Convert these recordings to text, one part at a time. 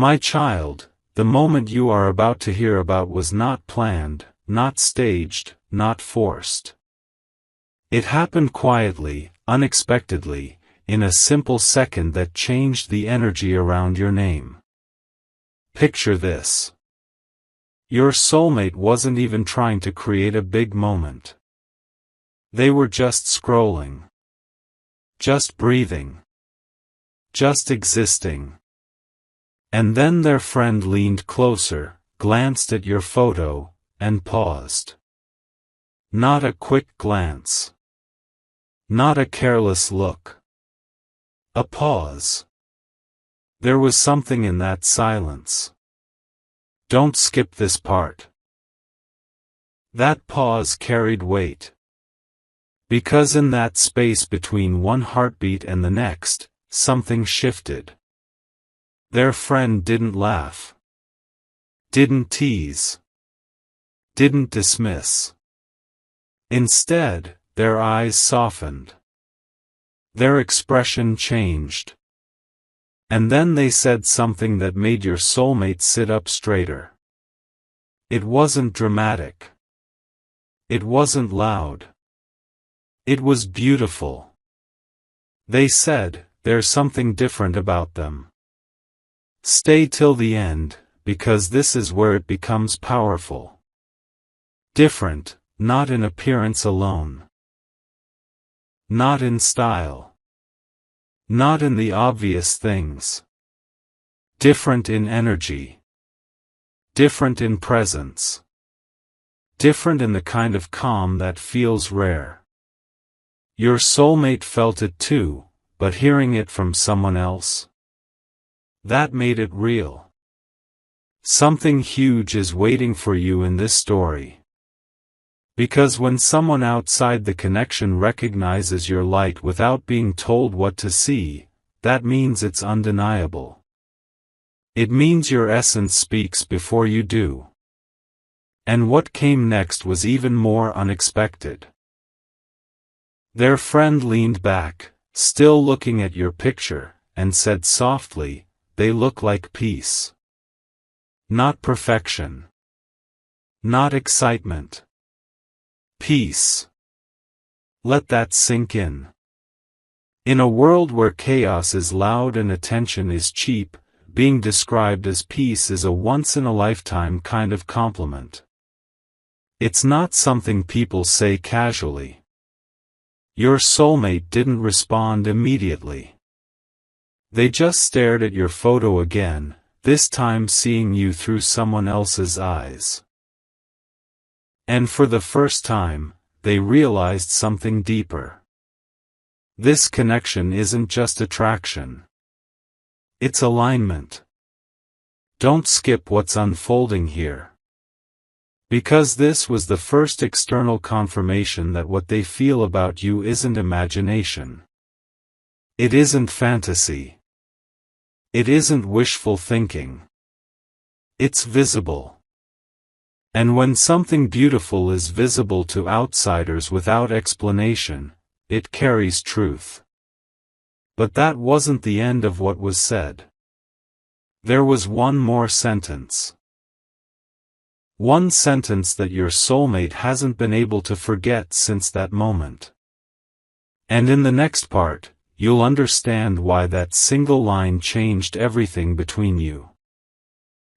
My child, the moment you are about to hear about was not planned, not staged, not forced. It happened quietly, unexpectedly, in a simple second that changed the energy around your name. Picture this. Your soulmate wasn't even trying to create a big moment. They were just scrolling. Just breathing. Just existing. And then their friend leaned closer, glanced at your photo, and paused. Not a quick glance. Not a careless look. A pause. There was something in that silence. Don't skip this part. That pause carried weight. Because in that space between one heartbeat and the next, something shifted. Their friend didn't laugh. Didn't tease. Didn't dismiss. Instead, their eyes softened. Their expression changed. And then they said something that made your soulmate sit up straighter. It wasn't dramatic. It wasn't loud. It was beautiful. They said, "There's something different about them. Stay till the end, because this is where it becomes powerful." Different, not in appearance alone. Not in style. Not in the obvious things. Different in energy. Different in presence. Different in the kind of calm that feels rare. Your soulmate felt it too, but hearing it from someone else, that made it real. Something huge is waiting for you in this story. Because when someone outside the connection recognizes your light without being told what to see, that means it's undeniable. It means your essence speaks before you do. And what came next was even more unexpected. Their friend leaned back, still looking at your picture, and said softly, "They look like peace. Not perfection. Not excitement. Peace." Let that sink in. In a world where chaos is loud and attention is cheap, being described as peace is a once-in-a-lifetime kind of compliment. It's not something people say casually. Your soulmate didn't respond immediately. They just stared at your photo again, this time seeing you through someone else's eyes. And for the first time, they realized something deeper. This connection isn't just attraction. It's alignment. Don't skip what's unfolding here. Because this was the first external confirmation that what they feel about you isn't imagination. It isn't fantasy. It isn't wishful thinking. It's visible. And when something beautiful is visible to outsiders without explanation, it carries truth. But that wasn't the end of what was said. There was one more sentence. One sentence that your soulmate hasn't been able to forget since that moment. And in the next part, you'll understand why that single line changed everything between you.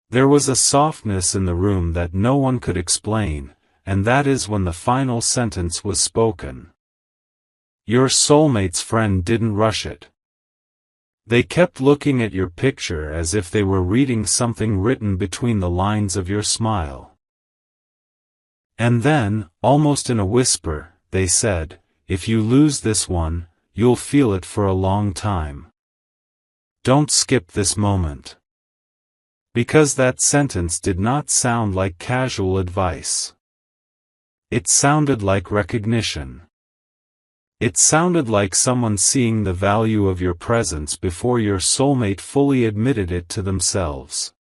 There was a softness in the room that no one could explain, and that is when the final sentence was spoken. Your soulmate's friend didn't rush it. They kept looking at your picture as if they were reading something written between the lines of your smile. And then, almost in a whisper, they said, "If you lose this one, you'll feel it for a long time. Don't skip this moment." Because that sentence did not sound like casual advice. It sounded like recognition. It sounded like someone seeing the value of your presence before your soulmate fully admitted it to themselves.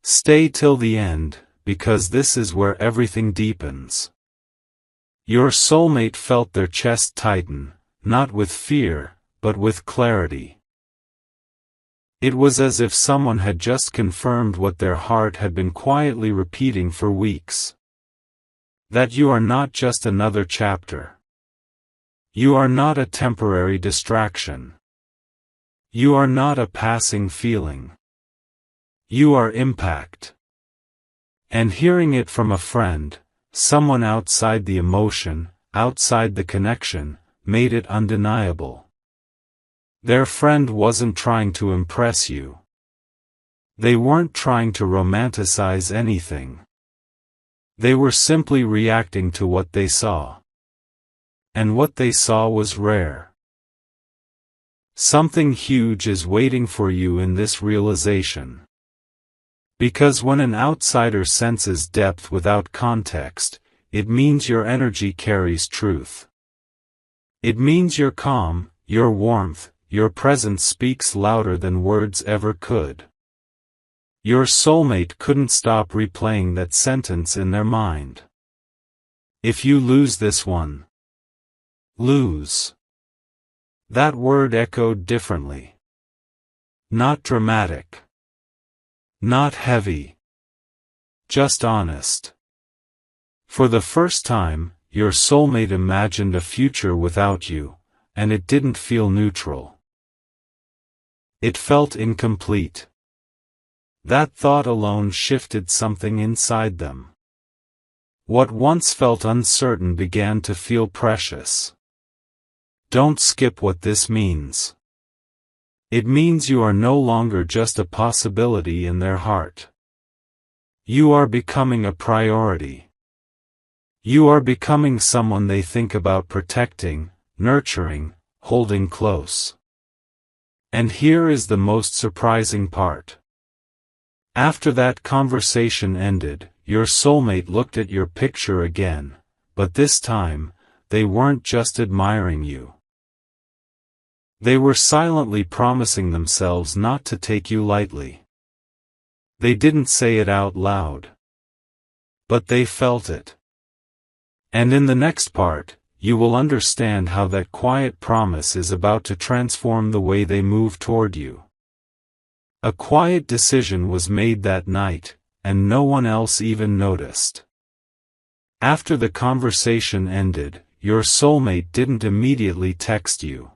Stay till the end, because this is where everything deepens. Your soulmate felt their chest tighten, not with fear, but with clarity. It was as if someone had just confirmed what their heart had been quietly repeating for weeks. That you are not just another chapter. You are not a temporary distraction. You are not a passing feeling. You are impact. And hearing it from a friend, someone outside the emotion, outside the connection, made it undeniable. Their friend wasn't trying to impress you. They weren't trying to romanticize anything. They were simply reacting to what they saw. And what they saw was rare. Something huge is waiting for you in this realization. Because when an outsider senses depth without context, it means your energy carries truth. It means your calm, your warmth, your presence speaks louder than words ever could. Your soulmate couldn't stop replaying that sentence in their mind. If you lose this one, lose. That word echoed differently. Not dramatic. Not heavy. Just honest. For the first time, your soulmate imagined a future without you, and it didn't feel neutral. It felt incomplete. That thought alone shifted something inside them. What once felt uncertain began to feel precious. Don't skip what this means. It means you are no longer just a possibility in their heart. You are becoming a priority. You are becoming someone they think about protecting, nurturing, holding close. And here is the most surprising part. After that conversation ended, your soulmate looked at your picture again, but this time, they weren't just admiring you. They were silently promising themselves not to take you lightly. They didn't say it out loud. But they felt it. And in the next part, you will understand how that quiet promise is about to transform the way they move toward you. A quiet decision was made that night, and no one else even noticed. After the conversation ended, your soulmate didn't immediately text you.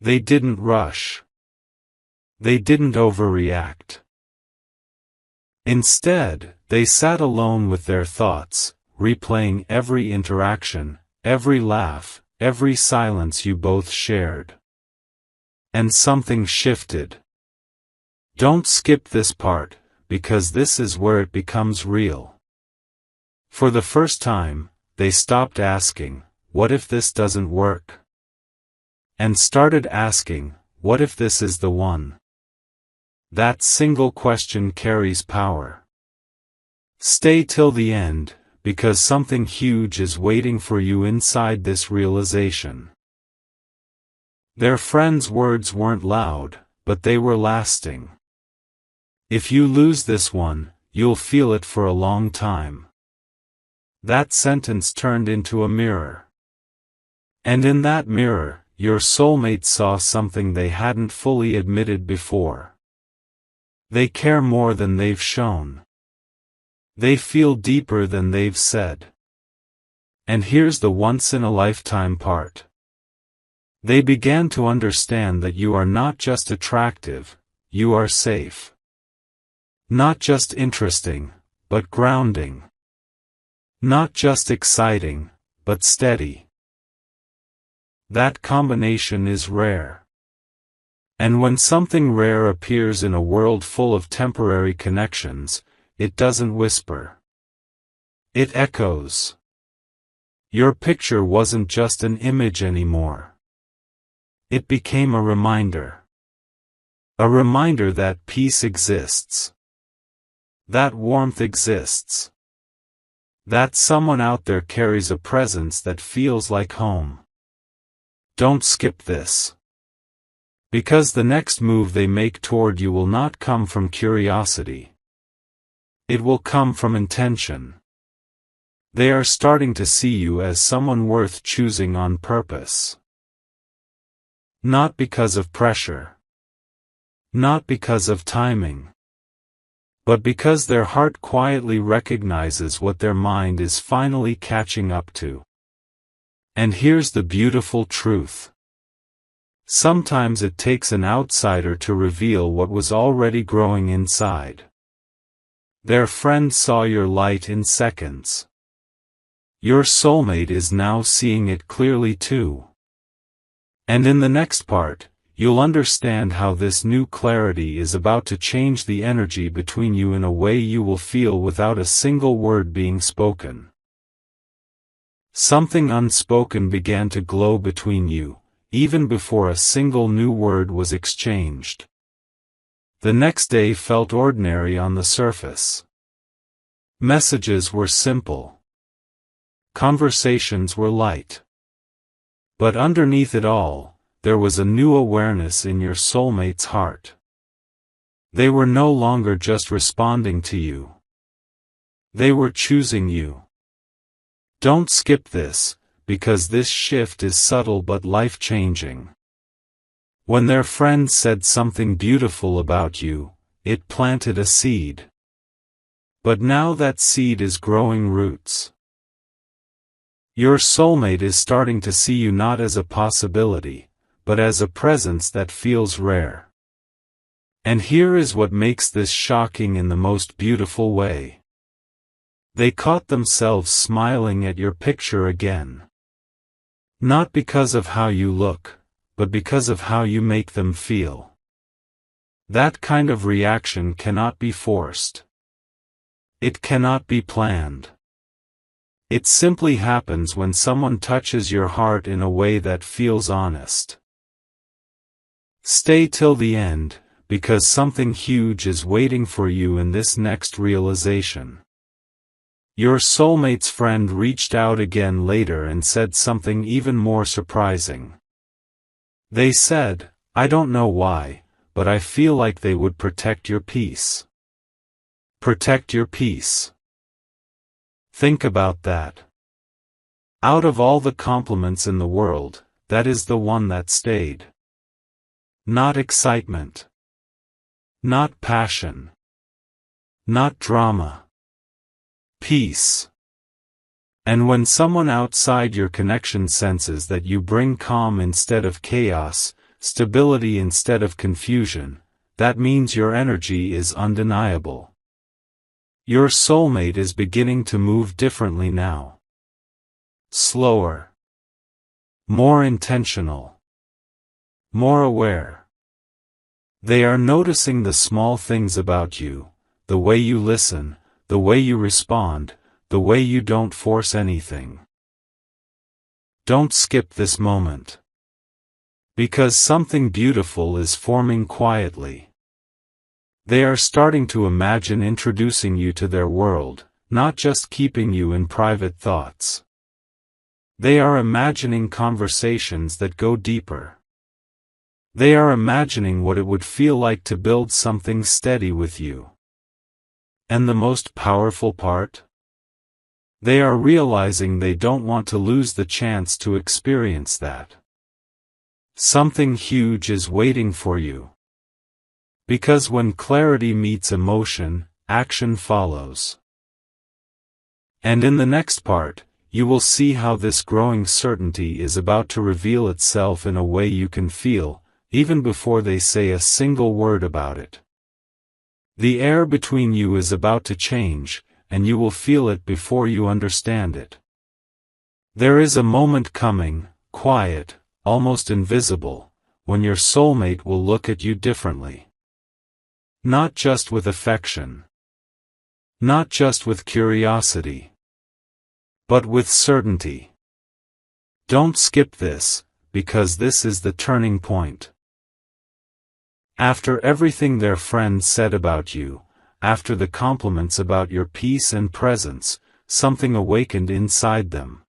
They didn't rush. They didn't overreact. Instead, they sat alone with their thoughts, replaying every interaction, every laugh, every silence you both shared. And something shifted. Don't skip this part, because this is where it becomes real. For the first time, they stopped asking, "What if this doesn't work?" And started asking, "What if this is the one?" That single question carries power. Stay till the end, because something huge is waiting for you inside this realization. Their friend's words weren't loud, but they were lasting. If you lose this one, you'll feel it for a long time. That sentence turned into a mirror. And in that mirror, your soulmate saw something they hadn't fully admitted before. They care more than they've shown. They feel deeper than they've said. And here's the once-in-a-lifetime part. They began to understand that you are not just attractive, you are safe. Not just interesting, but grounding. Not just exciting, but steady. That combination is rare. And when something rare appears in a world full of temporary connections, it doesn't whisper. It echoes. Your picture wasn't just an image anymore. It became a reminder. A reminder that peace exists. That warmth exists. That someone out there carries a presence that feels like home. Don't skip this. Because the next move they make toward you will not come from curiosity. It will come from intention. They are starting to see you as someone worth choosing on purpose. Not because of pressure. Not because of timing, but because their heart quietly recognizes what their mind is finally catching up to. And here's the beautiful truth. Sometimes it takes an outsider to reveal what was already growing inside. Their friend saw your light in seconds. Your soulmate is now seeing it clearly too. And in the next part, you'll understand how this new clarity is about to change the energy between you in a way you will feel without a single word being spoken. Something unspoken began to glow between you, even before a single new word was exchanged. The next day felt ordinary on the surface. Messages were simple. Conversations were light. But underneath it all, there was a new awareness in your soulmate's heart. They were no longer just responding to you. They were choosing you. Don't skip this, because this shift is subtle but life-changing. When their friend said something beautiful about you, it planted a seed. But now that seed is growing roots. Your soulmate is starting to see you not as a possibility, but as a presence that feels rare. And here is what makes this shocking in the most beautiful way. They caught themselves smiling at your picture again. Not because of how you look, but because of how you make them feel. That kind of reaction cannot be forced. It cannot be planned. It simply happens when someone touches your heart in a way that feels honest. Stay till the end, because something huge is waiting for you in this next realization. Your soulmate's friend reached out again later and said something even more surprising. They said, "I don't know why, but I feel like they would protect your peace." Protect your peace. Think about that. Out of all the compliments in the world, that is the one that stayed. Not excitement. Not passion. Not drama. Peace. And when someone outside your connection senses that you bring calm instead of chaos, stability instead of confusion, that means your energy is undeniable. Your soulmate is beginning to move differently now. Slower. More intentional. More aware. They are noticing the small things about you, the way you listen, the way you respond, the way you don't force anything. Don't skip this moment. Because something beautiful is forming quietly. They are starting to imagine introducing you to their world, not just keeping you in private thoughts. They are imagining conversations that go deeper. They are imagining what it would feel like to build something steady with you. And the most powerful part? They are realizing they don't want to lose the chance to experience that. Something huge is waiting for you. Because when clarity meets emotion, action follows. And in the next part, you will see how this growing certainty is about to reveal itself in a way you can feel, even before they say a single word about it. The air between you is about to change, and you will feel it before you understand it. There is a moment coming, quiet, almost invisible, when your soulmate will look at you differently. Not just with affection. Not just with curiosity. But with certainty. Don't skip this, because this is the turning point. After everything their friend said about you, after the compliments about your peace and presence, something awakened inside them.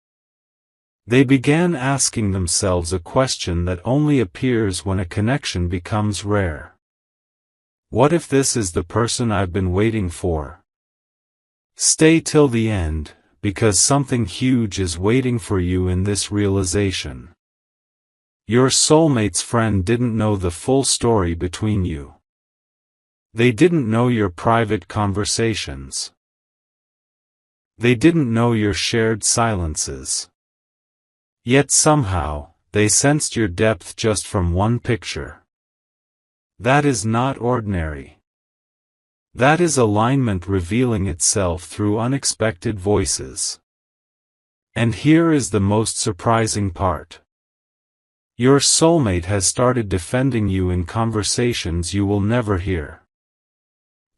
They began asking themselves a question that only appears when a connection becomes rare. What if this is the person I've been waiting for? Stay till the end, because something huge is waiting for you in this realization. Your soulmate's friend didn't know the full story between you. They didn't know your private conversations. They didn't know your shared silences. Yet somehow, they sensed your depth just from one picture. That is not ordinary. That is alignment revealing itself through unexpected voices. And here is the most surprising part. Your soulmate has started defending you in conversations you will never hear.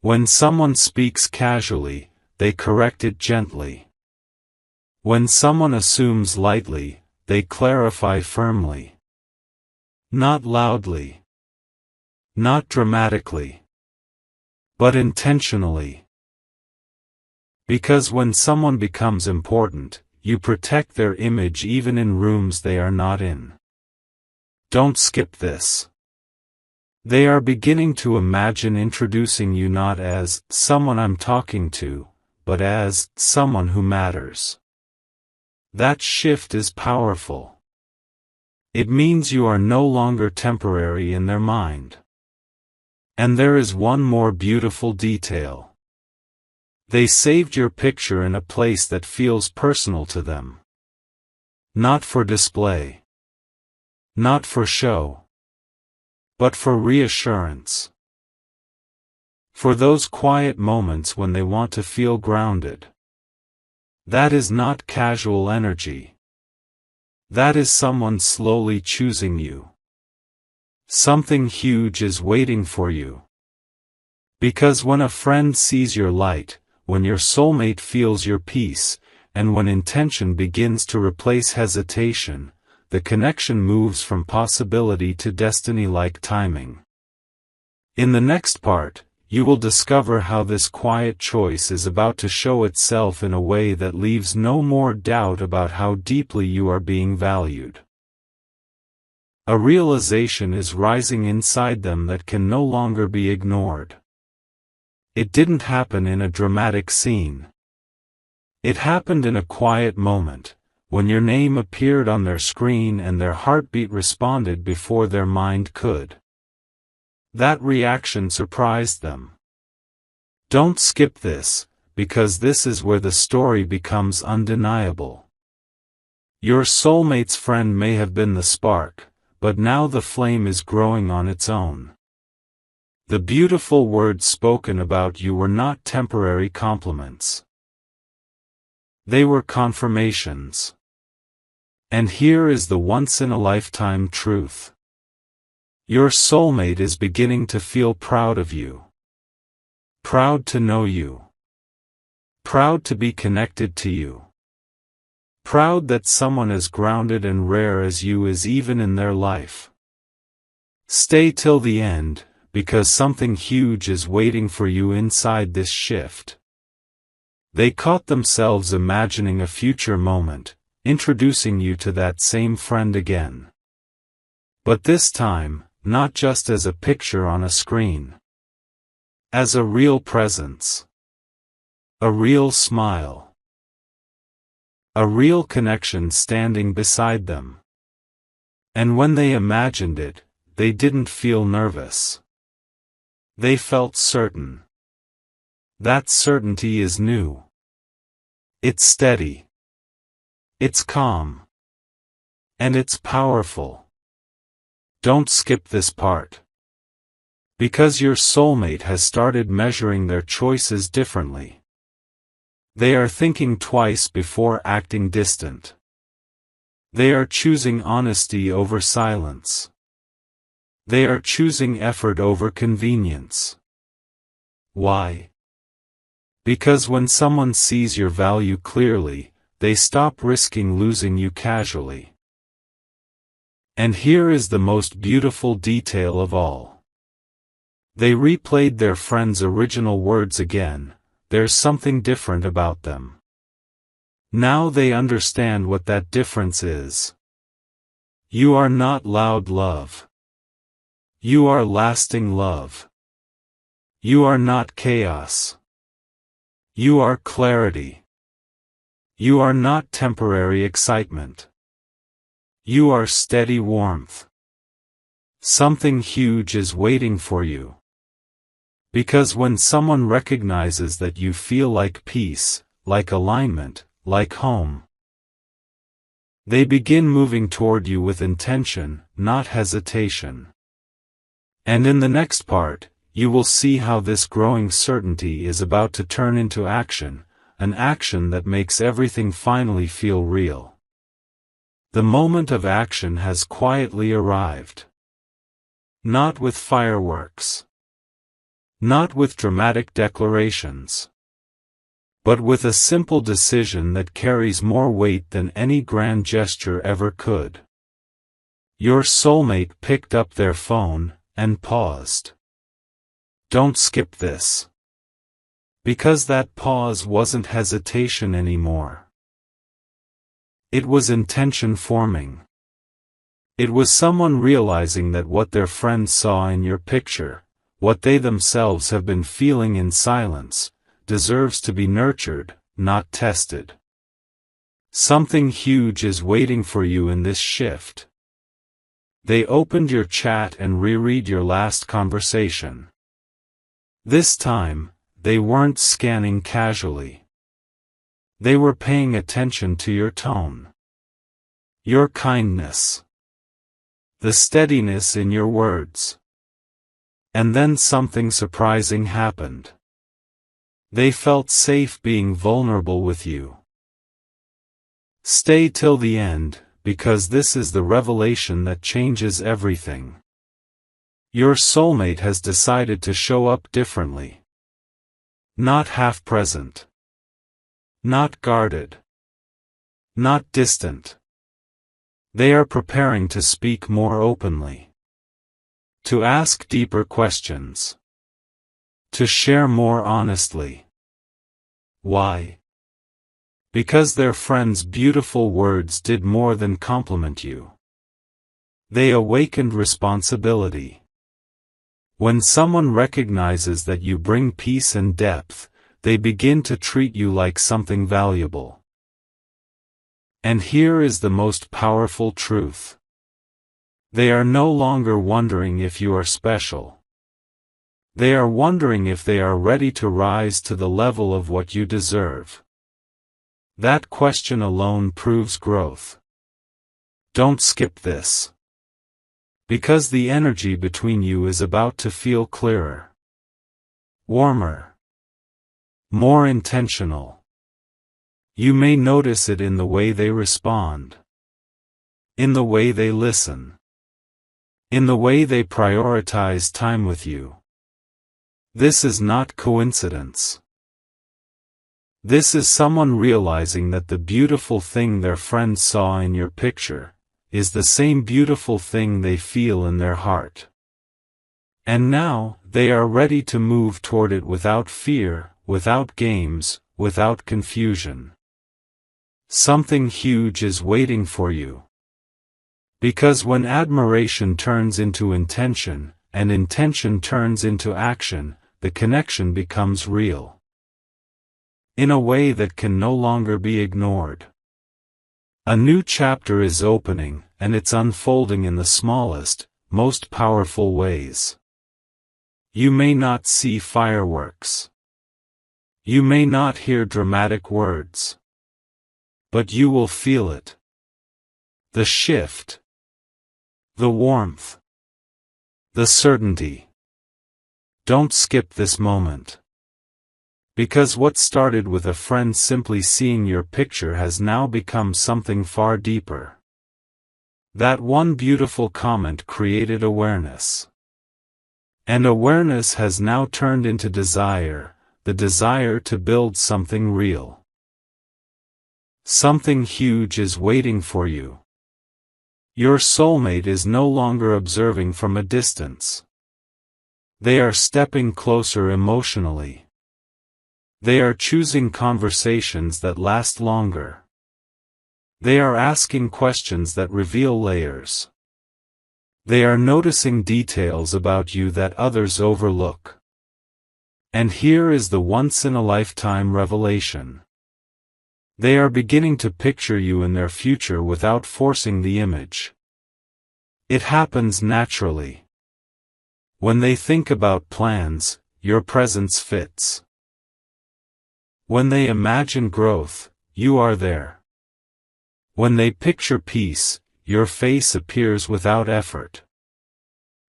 When someone speaks casually, they correct it gently. When someone assumes lightly, they clarify firmly. Not loudly. Not dramatically. But intentionally. Because when someone becomes important, you protect their image even in rooms they are not in. Don't skip this. They are beginning to imagine introducing you not as someone I'm talking to, but as someone who matters. That shift is powerful. It means you are no longer temporary in their mind. And there is one more beautiful detail. They saved your picture in a place that feels personal to them. Not for display. Not for show. But for reassurance. For those quiet moments when they want to feel grounded. That is not casual energy. That is someone slowly choosing you. Something huge is waiting for you. Because when a friend sees your light, when your soulmate feels your peace, and when intention begins to replace hesitation, the connection moves from possibility to destiny-like timing. In the next part, you will discover how this quiet choice is about to show itself in a way that leaves no more doubt about how deeply you are being valued. A realization is rising inside them that can no longer be ignored. It didn't happen in a dramatic scene. It happened in a quiet moment, when your name appeared on their screen and their heartbeat responded before their mind could. That reaction surprised them. Don't skip this, because this is where the story becomes undeniable. Your soulmate's friend may have been the spark, but now the flame is growing on its own. The beautiful words spoken about you were not temporary compliments. They were confirmations. And here is the once-in-a-lifetime truth. Your soulmate is beginning to feel proud of you. Proud to know you. Proud to be connected to you. Proud that someone as grounded and rare as you is even in their life. Stay till the end, because something huge is waiting for you inside this shift. They caught themselves imagining a future moment, introducing you to that same friend again. But this time, not just as a picture on a screen. As a real presence. A real smile. A real connection standing beside them. And when they imagined it, they didn't feel nervous. They felt certain. That certainty is new. It's steady. It's calm. And it's powerful. Don't skip this part. Because your soulmate has started measuring their choices differently. They are thinking twice before acting distant. They are choosing honesty over silence. They are choosing effort over convenience. Why? Because when someone sees your value clearly, they stop risking losing you casually. And here is the most beautiful detail of all. They replayed their friend's original words again. There's something different about them. Now they understand what that difference is. You are not loud love. You are lasting love. You are not chaos. You are clarity. You are not temporary excitement. You are steady warmth. Something huge is waiting for you. Because when someone recognizes that you feel like peace, like alignment, like home, they begin moving toward you with intention, not hesitation. And in the next part, you will see how this growing certainty is about to turn into action, an action that makes everything finally feel real. The moment of action has quietly arrived. Not with fireworks. Not with dramatic declarations. But with a simple decision that carries more weight than any grand gesture ever could. Your soulmate picked up their phone and paused. Don't skip this. Because that pause wasn't hesitation anymore. It was intention forming. It was someone realizing that what their friends saw in your picture, what they themselves have been feeling in silence, deserves to be nurtured, not tested. Something huge is waiting for you in this shift. They opened your chat and reread your last conversation. This time, they weren't scanning casually. They were paying attention to your tone. Your kindness. The steadiness in your words. And then something surprising happened. They felt safe being vulnerable with you. Stay till the end, because this is the revelation that changes everything. Your soulmate has decided to show up differently. Not half-present. Not guarded. Not distant. They are preparing to speak more openly. To ask deeper questions. To share more honestly. Why? Because their friend's beautiful words did more than compliment you. They awakened responsibility. When someone recognizes that you bring peace and depth, they begin to treat you like something valuable. And here is the most powerful truth. They are no longer wondering if you are special. They are wondering if they are ready to rise to the level of what you deserve. That question alone proves growth. Don't skip this. Because the energy between you is about to feel clearer. Warmer. More intentional. You may notice it in the way they respond. In the way they listen. In the way they prioritize time with you. This is not coincidence. This is someone realizing that the beautiful thing their friends saw in your picture is the same beautiful thing they feel in their heart. And now, they are ready to move toward it without fear, without games, without confusion. Something huge is waiting for you. Because when admiration turns into intention, and intention turns into action, the connection becomes real. In a way that can no longer be ignored. A new chapter is opening, and it's unfolding in the smallest, most powerful ways. You may not see fireworks. You may not hear dramatic words. But you will feel it. The shift. The warmth. The certainty. Don't skip this moment. Because what started with a friend simply seeing your picture has now become something far deeper. That one beautiful comment created awareness. And awareness has now turned into desire, the desire to build something real. Something huge is waiting for you. Your soulmate is no longer observing from a distance. They are stepping closer emotionally. They are choosing conversations that last longer. They are asking questions that reveal layers. They are noticing details about you that others overlook. And here is the once-in-a-lifetime revelation. They are beginning to picture you in their future without forcing the image. It happens naturally. When they think about plans, your presence fits. When they imagine growth, you are there. When they picture peace, your face appears without effort.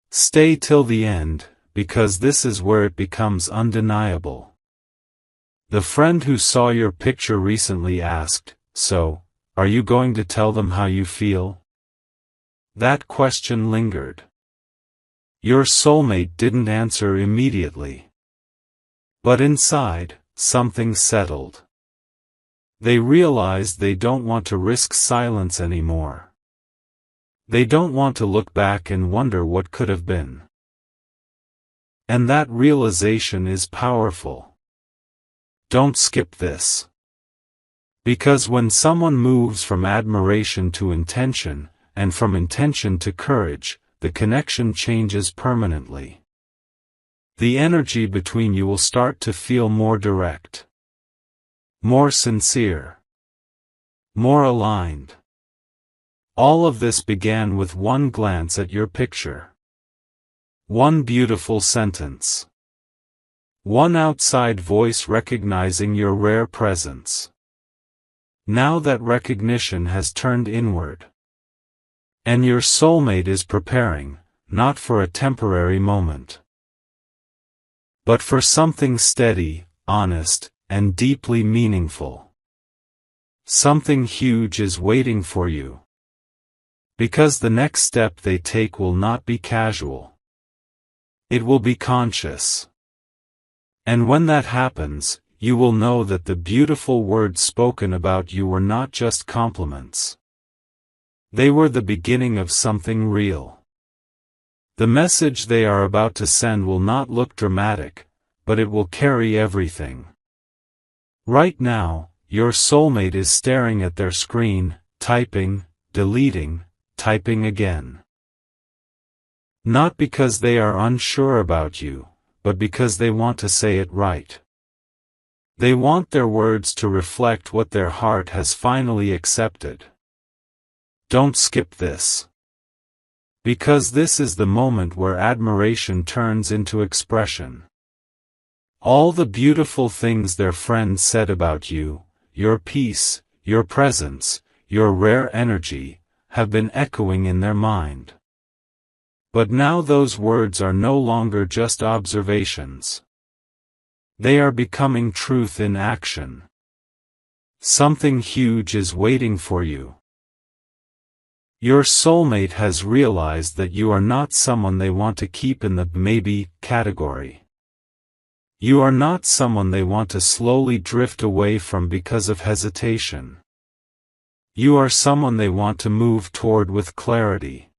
Stay till the end, because this is where it becomes undeniable. The friend who saw your picture recently asked, "So, are you going to tell them how you feel?" That question lingered. Your soulmate didn't answer immediately. But inside, something settled. They realized they don't want to risk silence anymore. They don't want to look back and wonder what could have been. And that realization is powerful. Don't skip this. Because when someone moves from admiration to intention, and from intention to courage, the connection changes permanently. The energy between you will start to feel more direct, more sincere, more aligned. All of this began with one glance at your picture. One beautiful sentence. One outside voice recognizing your rare presence. Now that recognition has turned inward. And your soulmate is preparing, not for a temporary moment, but for something steady, honest, and deeply meaningful. Something huge is waiting for you. Because the next step they take will not be casual. It will be conscious. And when that happens, you will know that the beautiful words spoken about you were not just compliments. They were the beginning of something real. The message they are about to send will not look dramatic, but it will carry everything. Right now, your soulmate is staring at their screen, typing, deleting, typing again. Not because they are unsure about you, but because they want to say it right. They want their words to reflect what their heart has finally accepted. Don't skip this. Because this is the moment where admiration turns into expression. All the beautiful things their friends said about you, your peace, your presence, your rare energy, have been echoing in their mind. But now those words are no longer just observations. They are becoming truth in action. Something huge is waiting for you. Your soulmate has realized that you are not someone they want to keep in the maybe category. You are not someone they want to slowly drift away from because of hesitation. You are someone they want to move toward with clarity.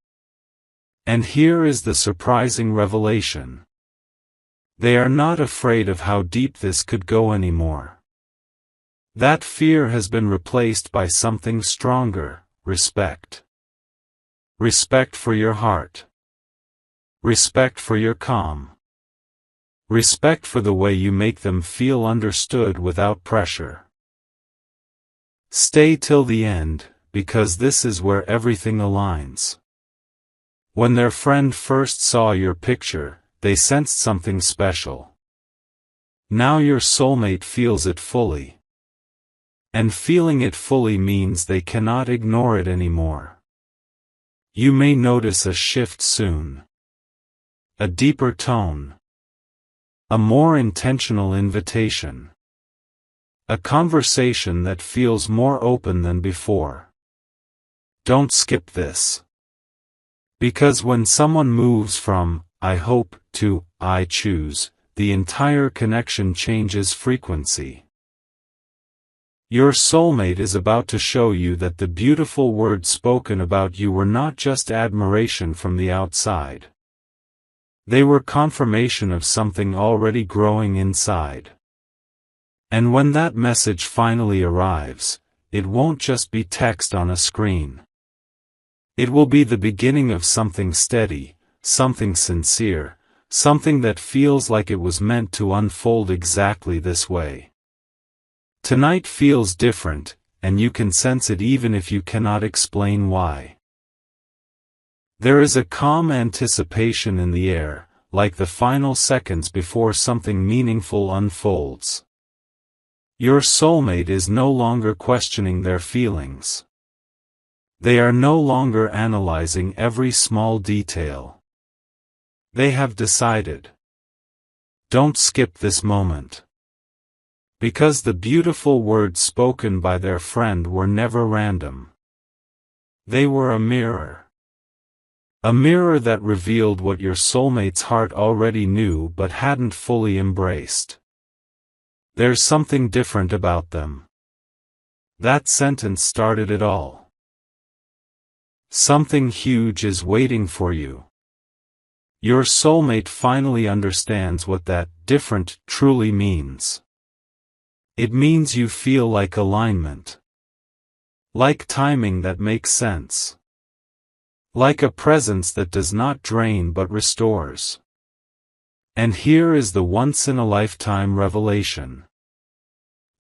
And here is the surprising revelation. They are not afraid of how deep this could go anymore. That fear has been replaced by something stronger: respect. Respect for your heart. Respect for your calm. Respect for the way you make them feel understood without pressure. Stay till the end, because this is where everything aligns. When their friend first saw your picture, they sensed something special. Now your soulmate feels it fully. And feeling it fully means they cannot ignore it anymore. You may notice a shift soon. A deeper tone. A more intentional invitation. A conversation that feels more open than before. Don't skip this. Because when someone moves from "I hope" to "I choose," the entire connection changes frequency. Your soulmate is about to show you that the beautiful words spoken about you were not just admiration from the outside. They were confirmation of something already growing inside. And when that message finally arrives, it won't just be text on a screen. It will be the beginning of something steady, something sincere, something that feels like it was meant to unfold exactly this way. Tonight feels different, and you can sense it even if you cannot explain why. There is a calm anticipation in the air, like the final seconds before something meaningful unfolds. Your soulmate is no longer questioning their feelings. They are no longer analyzing every small detail. They have decided. Don't skip this moment. Because the beautiful words spoken by their friend were never random. They were a mirror. A mirror that revealed what your soulmate's heart already knew but hadn't fully embraced. There's something different about them. That sentence started it all. Something huge is waiting for you. Your soulmate finally understands what that different truly means. It means you feel like alignment. Like timing that makes sense. Like a presence that does not drain but restores. And here is the once-in-a-lifetime revelation.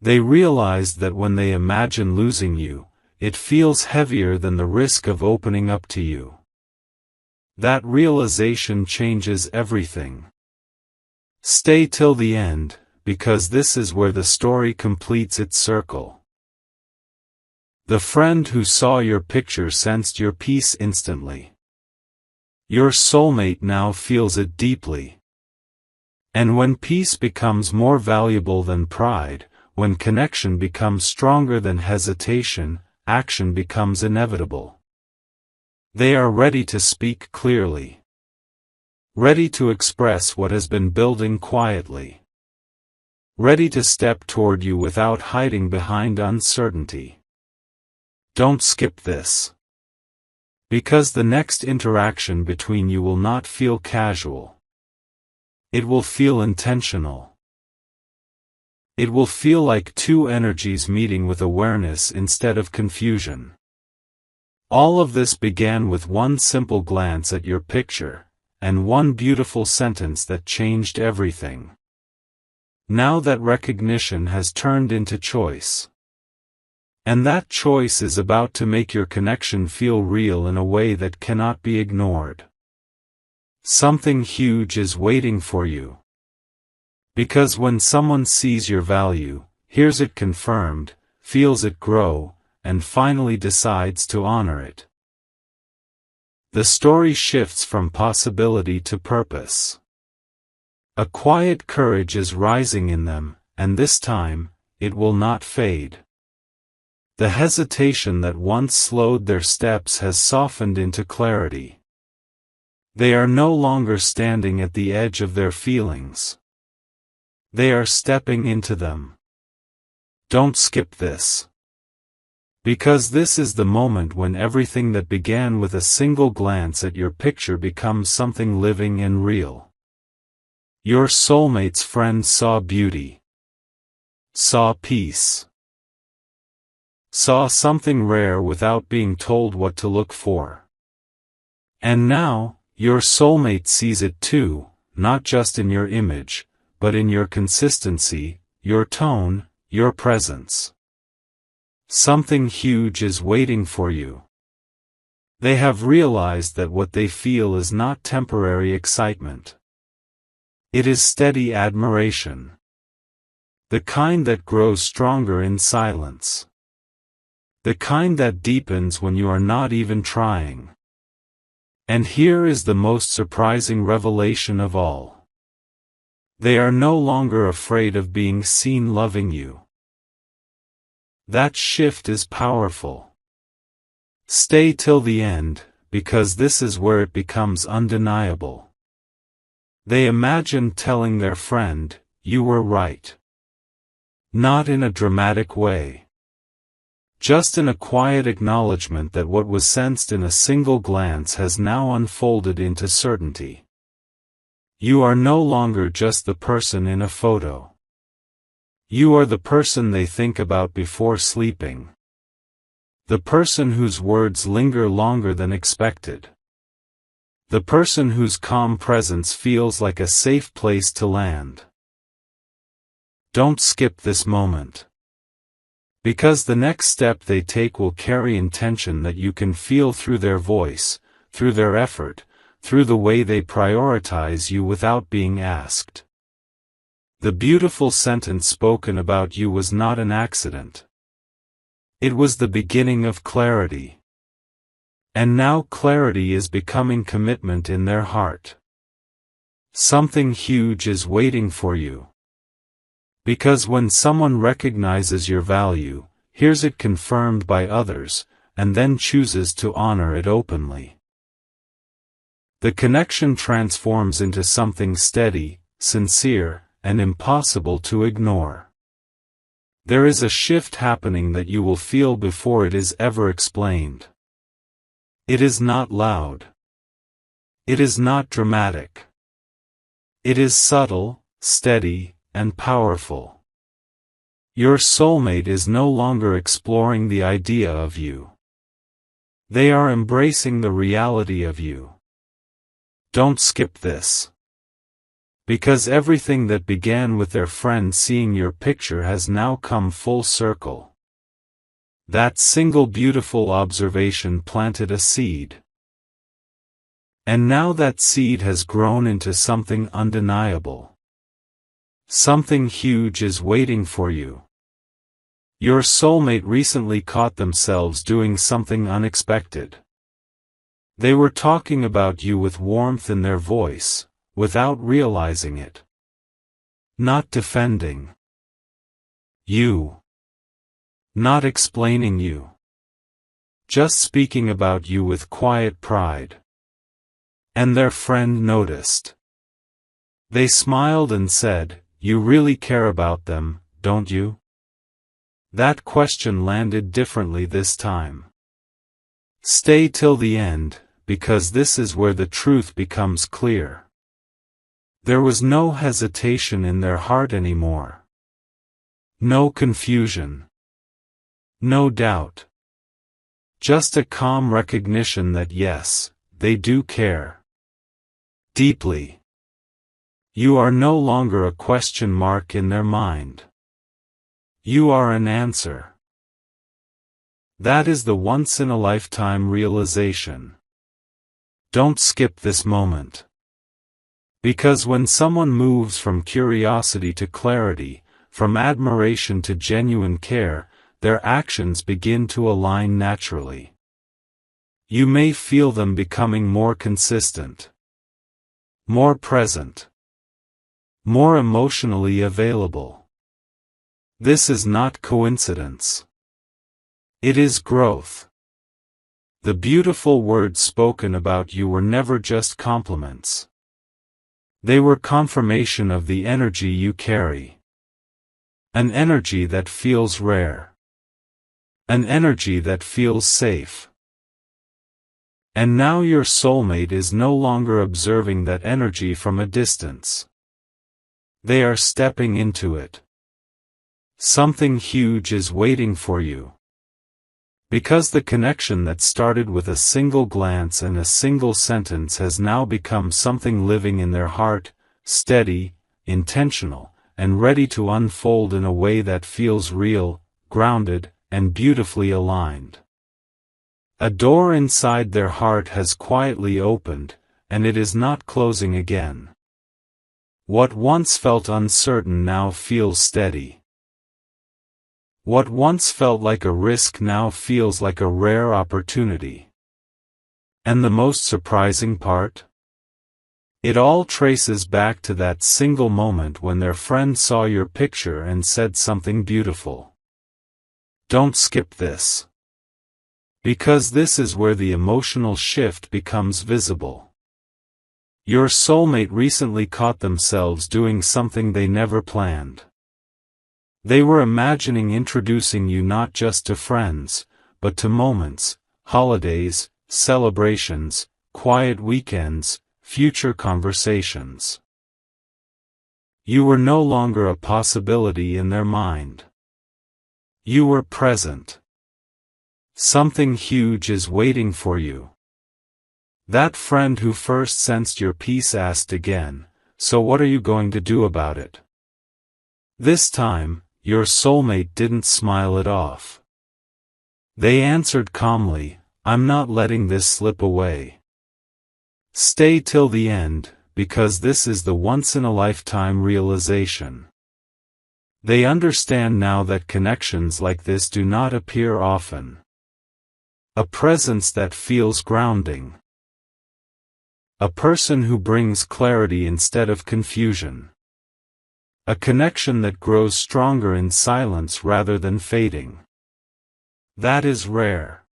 They realized that when they imagine losing you, it feels heavier than the risk of opening up to you. That realization changes everything. Stay till the end, because this is where the story completes its circle. The friend who saw your picture sensed your peace instantly. Your soulmate now feels it deeply. And when peace becomes more valuable than pride, when connection becomes stronger than hesitation, action becomes inevitable. They are ready to speak clearly. Ready to express what has been building quietly. Ready to step toward you without hiding behind uncertainty. Don't skip this. Because the next interaction between you will not feel casual. It will feel intentional. It will feel like two energies meeting with awareness instead of confusion. All of this began with one simple glance at your picture, and one beautiful sentence that changed everything. Now that recognition has turned into choice. And that choice is about to make your connection feel real in a way that cannot be ignored. Something huge is waiting for you. Because when someone sees your value, hears it confirmed, feels it grow, and finally decides to honor it, the story shifts from possibility to purpose. A quiet courage is rising in them, and this time, it will not fade. The hesitation that once slowed their steps has softened into clarity. They are no longer standing at the edge of their feelings. They are stepping into them. Don't skip this. Because this is the moment when everything that began with a single glance at your picture becomes something living and real. Your soulmate's friend saw beauty. Saw peace. Saw something rare without being told what to look for. And now, your soulmate sees it too, not just in your image, but in your consistency, your tone, your presence. Something huge is waiting for you. They have realized that what they feel is not temporary excitement. It is steady admiration. The kind that grows stronger in silence. The kind that deepens when you are not even trying. And here is the most surprising revelation of all. They are no longer afraid of being seen loving you. That shift is powerful. Stay till the end, because this is where it becomes undeniable. They imagine telling their friend, "You were right." Not in a dramatic way. Just in a quiet acknowledgement that what was sensed in a single glance has now unfolded into certainty. You are no longer just the person in a photo. You are the person they think about before sleeping. The person whose words linger longer than expected. The person whose calm presence feels like a safe place to land. Don't skip this moment. Because the next step they take will carry intention that you can feel through their voice, through their effort, through the way they prioritize you without being asked. The beautiful sentence spoken about you was not an accident. It was the beginning of clarity. And now clarity is becoming commitment in their heart. Something huge is waiting for you. Because when someone recognizes your value, hears it confirmed by others, and then chooses to honor it openly, the connection transforms into something steady, sincere, and impossible to ignore. There is a shift happening that you will feel before it is ever explained. It is not loud. It is not dramatic. It is subtle, steady, and powerful. Your soulmate is no longer exploring the idea of you. They are embracing the reality of you. Don't skip this. Because everything that began with their friend seeing your picture has now come full circle. That single beautiful observation planted a seed. And now that seed has grown into something undeniable. Something huge is waiting for you. Your soulmate recently caught themselves doing something unexpected. They were talking about you with warmth in their voice, without realizing it. Not defending you. Not explaining you. Just speaking about you with quiet pride. And their friend noticed. They smiled and said, "You really care about them, don't you?" That question landed differently this time. Stay till the end, because this is where the truth becomes clear. There was no hesitation in their heart anymore. No confusion. No doubt. Just a calm recognition that yes, they do care. Deeply. You are no longer a question mark in their mind. You are an answer. That is the once-in-a-lifetime realization. Don't skip this moment. Because when someone moves from curiosity to clarity, from admiration to genuine care, their actions begin to align naturally. You may feel them becoming more consistent, more present, more emotionally available. This is not coincidence. It is growth. The beautiful words spoken about you were never just compliments. They were confirmation of the energy you carry. An energy that feels rare. An energy that feels safe. And now your soulmate is no longer observing that energy from a distance. They are stepping into it. Something huge is waiting for you. Because the connection that started with a single glance and a single sentence has now become something living in their heart, steady, intentional, and ready to unfold in a way that feels real, grounded, and beautifully aligned. A door inside their heart has quietly opened, and it is not closing again. What once felt uncertain now feels steady. What once felt like a risk now feels like a rare opportunity. And the most surprising part? It all traces back to that single moment when their friend saw your picture and said something beautiful. Don't skip this. Because this is where the emotional shift becomes visible. Your soulmate recently caught themselves doing something they never planned. They were imagining introducing you not just to friends, but to moments, holidays, celebrations, quiet weekends, future conversations. You were no longer a possibility in their mind. You were present. Something huge is waiting for you. That friend who first sensed your peace asked again, "So what are you going to do about it?" This time, your soulmate didn't smile it off. They answered calmly, "I'm not letting this slip away." Stay till the end, because this is the once-in-a-lifetime realization. They understand now that connections like this do not appear often. A presence that feels grounding. A person who brings clarity instead of confusion. A connection that grows stronger in silence rather than fading. That is rare.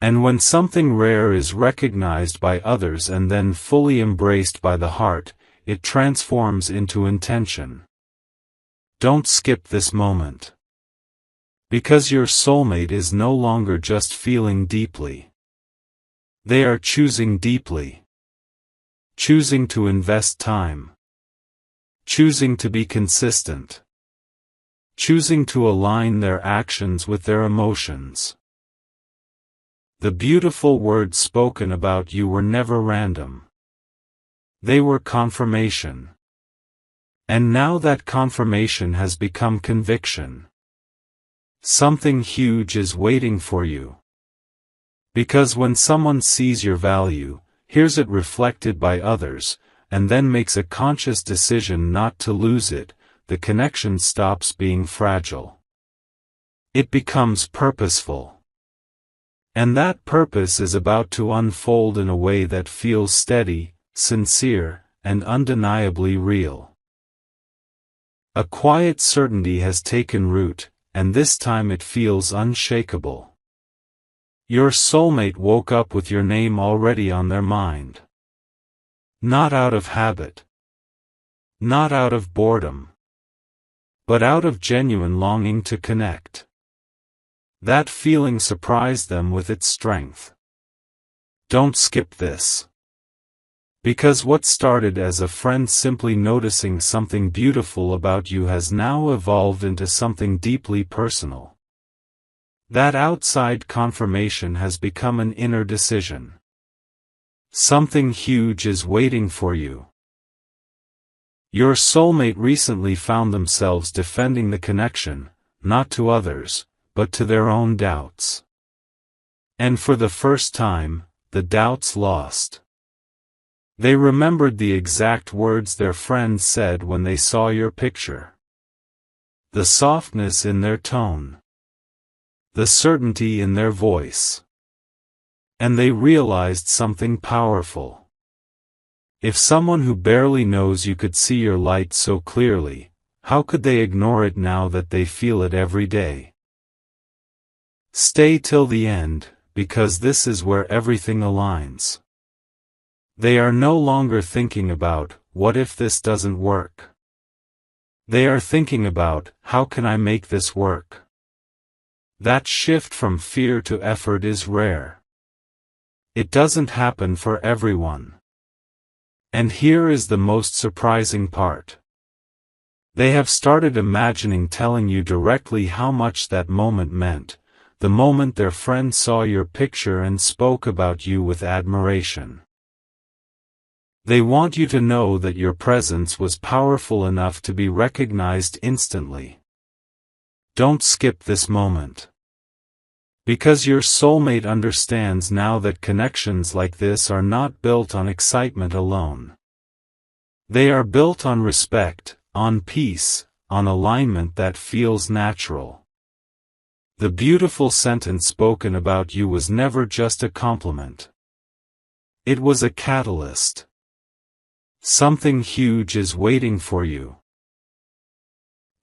And when something rare is recognized by others and then fully embraced by the heart, it transforms into intention. Don't skip this moment. Because your soulmate is no longer just feeling deeply. They are choosing deeply. Choosing to invest time. Choosing to be consistent. Choosing to align their actions with their emotions. The beautiful words spoken about you were never random. They were confirmation. And now that confirmation has become conviction. Something huge is waiting for you. Because when someone sees your value, hears it reflected by others, and then makes a conscious decision not to lose it, the connection stops being fragile. It becomes purposeful. And that purpose is about to unfold in a way that feels steady, sincere, and undeniably real. A quiet certainty has taken root, and this time it feels unshakable. Your soulmate woke up with your name already on their mind. Not out of habit. Not out of boredom. But out of genuine longing to connect. That feeling surprised them with its strength. Don't skip this. Because what started as a friend simply noticing something beautiful about you has now evolved into something deeply personal. That outside confirmation has become an inner decision. Something huge is waiting for you. Your soulmate recently found themselves defending the connection, not to others, but to their own doubts. And for the first time, the doubts lost. They remembered the exact words their friend said when they saw your picture. The softness in their tone. The certainty in their voice. And they realized something powerful. If someone who barely knows you could see your light so clearly, how could they ignore it now that they feel it every day? Stay till the end, because this is where everything aligns. They are no longer thinking about, what if this doesn't work? They are thinking about, how can I make this work? That shift from fear to effort is rare. It doesn't happen for everyone. And here is the most surprising part. They have started imagining telling you directly how much that moment meant, the moment their friend saw your picture and spoke about you with admiration. They want you to know that your presence was powerful enough to be recognized instantly. Don't skip this moment. Because your soulmate understands now that connections like this are not built on excitement alone. They are built on respect, on peace, on alignment that feels natural. The beautiful sentence spoken about you was never just a compliment. It was a catalyst. Something huge is waiting for you.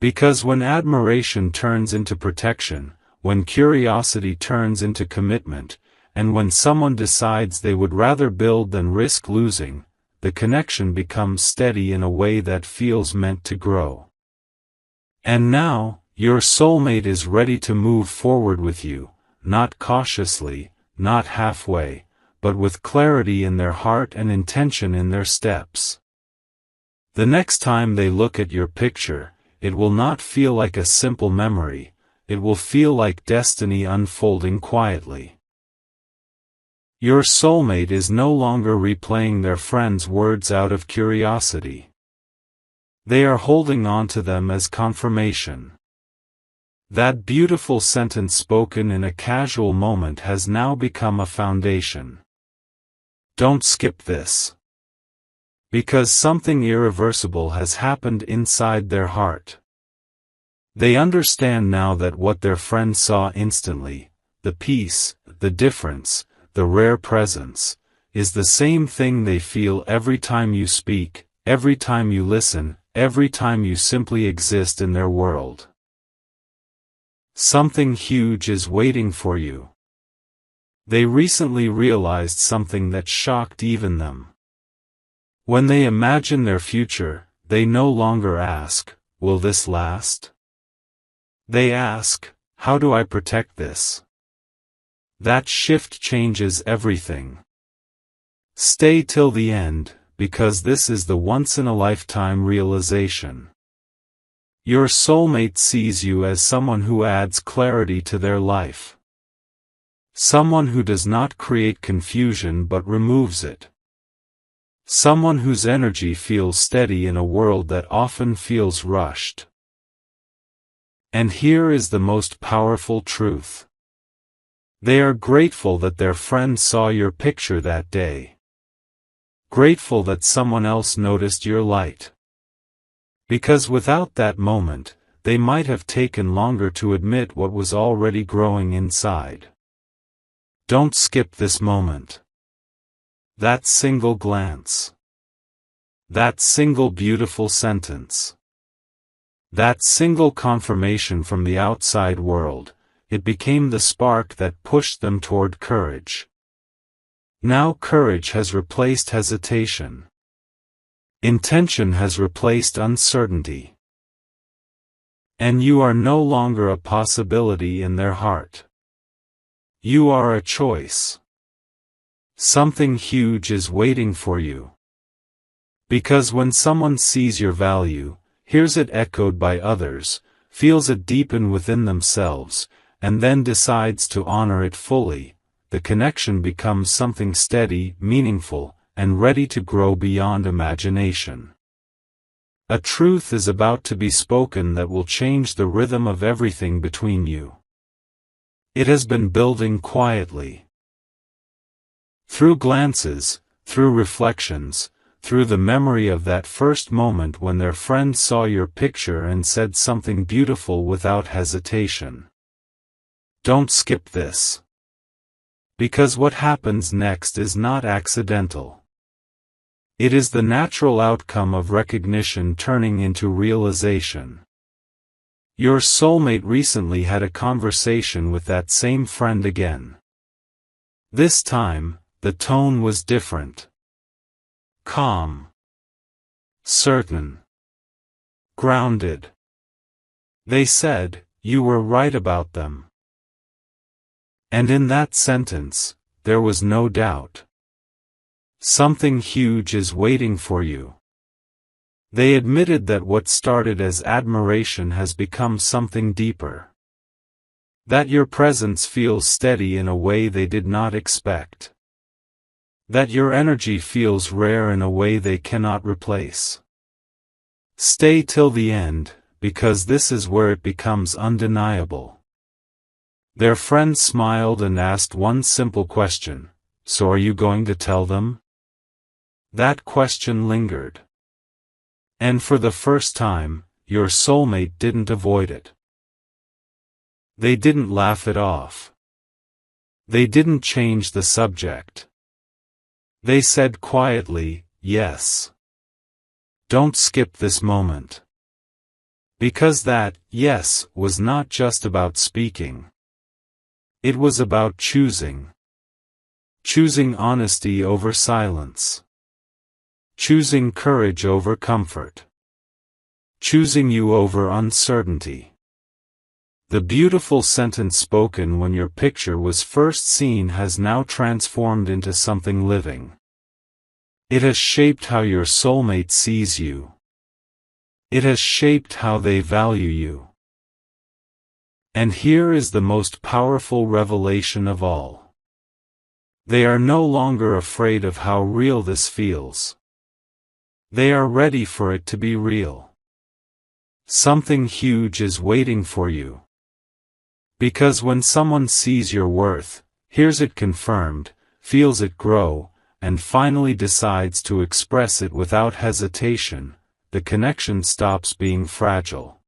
Because when admiration turns into protection, when curiosity turns into commitment, and when someone decides they would rather build than risk losing, the connection becomes steady in a way that feels meant to grow. And now, your soulmate is ready to move forward with you, not cautiously, not halfway, but with clarity in their heart and intention in their steps. The next time they look at your picture, it will not feel like a simple memory, it will feel like destiny unfolding quietly. Your soulmate is no longer replaying their friend's words out of curiosity. They are holding on to them as confirmation. That beautiful sentence spoken in a casual moment has now become a foundation. Don't skip this. Because something irreversible has happened inside their heart. They understand now that what their friend saw instantly, the peace, the difference, the rare presence, is the same thing they feel every time you speak, every time you listen, every time you simply exist in their world. Something huge is waiting for you. They recently realized something that shocked even them. When they imagine their future, they no longer ask, "Will this last?" They ask, "How do I protect this?" That shift changes everything. Stay till the end, because this is the once-in-a-lifetime realization. Your soulmate sees you as someone who adds clarity to their life. Someone who does not create confusion but removes it. Someone whose energy feels steady in a world that often feels rushed. And here is the most powerful truth. They are grateful that their friend saw your picture that day. Grateful that someone else noticed your light. Because without that moment, they might have taken longer to admit what was already growing inside. Don't skip this moment. That single glance. That single beautiful sentence. That single confirmation from the outside world, it became the spark that pushed them toward courage. Now courage has replaced hesitation. Intention has replaced uncertainty. And you are no longer a possibility in their heart. You are a choice. Something huge is waiting for you. Because when someone sees your value, hears it echoed by others, feels it deepen within themselves, and then decides to honor it fully, the connection becomes something steady, meaningful, and ready to grow beyond imagination. A truth is about to be spoken that will change the rhythm of everything between you. It has been building quietly. Through glances, through reflections, through the memory of that first moment when their friend saw your picture and said something beautiful without hesitation. Don't skip this. Because what happens next is not accidental. It is the natural outcome of recognition turning into realization. Your soulmate recently had a conversation with that same friend again. This time, the tone was different. Calm. Certain. Grounded. They said, "You were right about them." And in that sentence, there was no doubt. Something huge is waiting for you. They admitted that what started as admiration has become something deeper. That your presence feels steady in a way they did not expect. That your energy feels rare in a way they cannot replace. Stay till the end, because this is where it becomes undeniable. Their friend smiled and asked one simple question, "So are you going to tell them?" That question lingered. And for the first time, your soulmate didn't avoid it. They didn't laugh it off. They didn't change the subject. They said quietly, "Yes." Don't skip this moment. Because that, yes, was not just about speaking. It was about choosing. Choosing honesty over silence. Choosing courage over comfort. Choosing you over uncertainty. The beautiful sentence spoken when your picture was first seen has now transformed into something living. It has shaped how your soulmate sees you. It has shaped how they value you. And here is the most powerful revelation of all. They are no longer afraid of how real this feels. They are ready for it to be real. Something huge is waiting for you. Because when someone sees your worth, hears it confirmed, feels it grow, and finally decides to express it without hesitation, the connection stops being fragile.